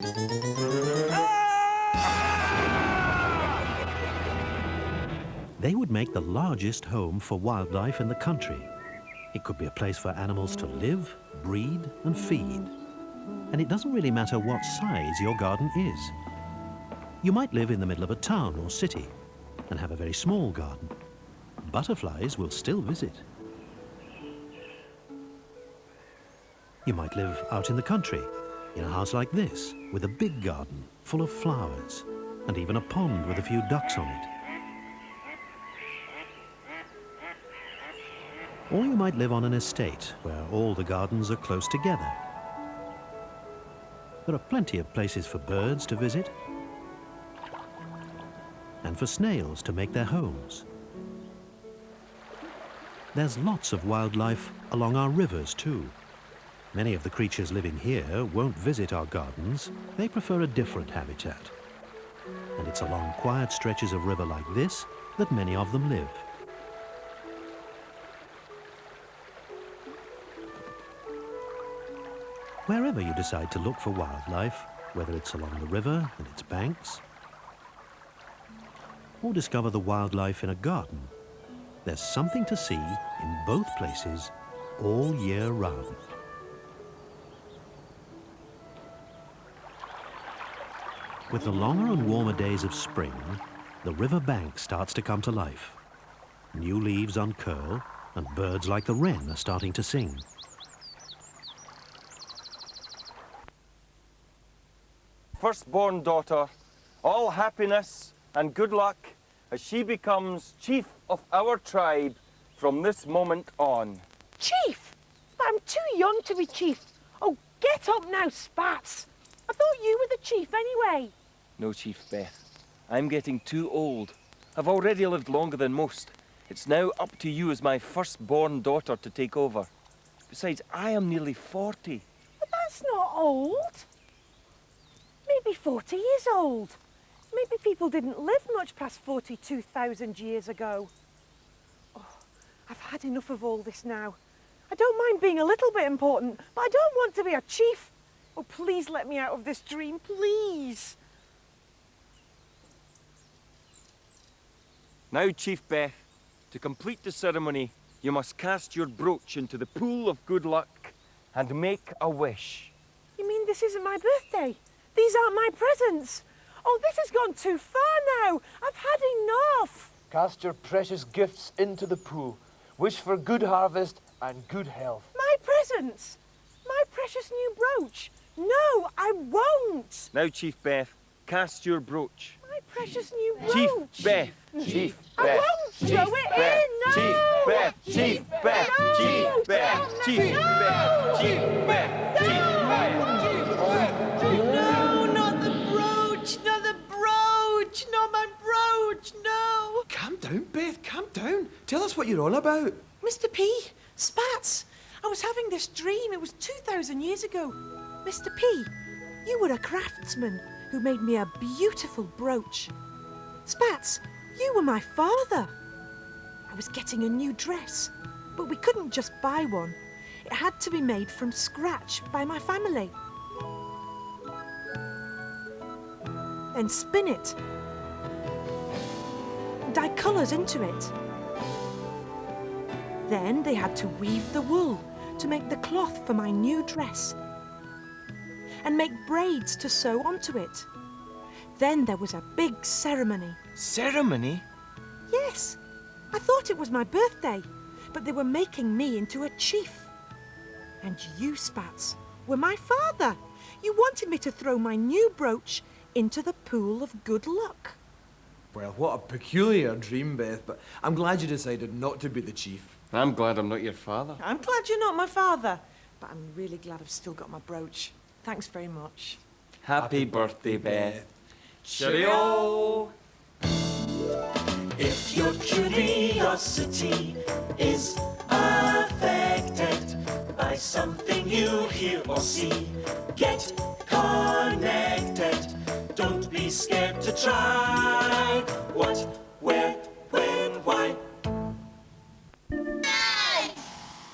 They would make the largest home for wildlife in the country. It could be a place for animals to live, breed, and feed. And it doesn't really matter what size your garden is. You might live in the middle of a town or city and have a very small garden. Butterflies will still visit. You might live out in the country, in a house like this, with a big garden full of flowers, and even a pond with a few ducks on it. Or you might live on an estate where all the gardens are close together. There are plenty of places for birds to visit and for snails to make their homes. There's lots of wildlife along our rivers too. Many of the creatures living here won't visit our gardens. They prefer a different habitat. And it's along quiet stretches of river like this that many of them live. Wherever you decide to look for wildlife, whether it's along the river and its banks, or discover the wildlife in a garden, there's something to see in both places all year round. With the longer and warmer days of spring, the river bank starts to come to life. New leaves uncurl, and birds like the wren are starting to sing. Firstborn daughter, all happiness and good luck as she becomes chief of our tribe from this moment on. Chief? But I'm too young to be chief. Oh, get up now, Spats. I thought you were the chief anyway. No, Chief Beth. I'm getting too old. I've already lived longer than most. It's now up to you as my firstborn daughter to take over. Besides, I am nearly 40. But that's not old. Maybe 40 is old. Maybe people didn't live much past 42,000 years ago. Oh, I've had enough of all this now. I don't mind being a little bit important, but I don't want to be a chief. Oh, please let me out of this dream, please. Now, Chief Beth, to complete the ceremony, you must cast your brooch into the pool of good luck and make a wish. You mean this isn't my birthday? These aren't my presents? Oh, this has gone too far now. I've had enough. Cast your precious gifts into the pool. Wish for good harvest and good health. My presents? My precious new brooch? No, I won't. Now, Chief Beth, cast your brooch. My precious new brooch. Chief Beth. Chief I Beth. won't Chief throw it Beth. in. No. Chief Beth. Chief Beth. No. Chief Beth. Chief No. Beth. Chief Beth. Chief Beth. No, not the brooch. Not the brooch. Not my brooch. No. Calm down, Beth, calm down. Tell us what you're on about. Mr. P, Spats, I was having this dream. It was 2,000 years ago. Mr. P, you were a craftsman who made me a beautiful brooch. Spats, you were my father. I was getting a new dress, but we couldn't just buy one. It had to be made from scratch by my family. Then spin it. Dye colours into it. Then they had to weave the wool to make the cloth for my new dress and make braids to sew onto it. Then there was a big ceremony. Ceremony? Yes, I thought it was my birthday, but they were making me into a chief. And you, Spats, were my father. You wanted me to throw my new brooch into the pool of good luck. Well, what a peculiar dream, Beth, but I'm glad you decided not to be the chief. I'm glad I'm not your father. I'm glad you're not my father, but I'm really glad I've still got my brooch. Thanks very much. Happy birthday, Beth. Cheerio! If your curiosity is affected by something you hear or see, get connected. Don't be scared to try. What, where,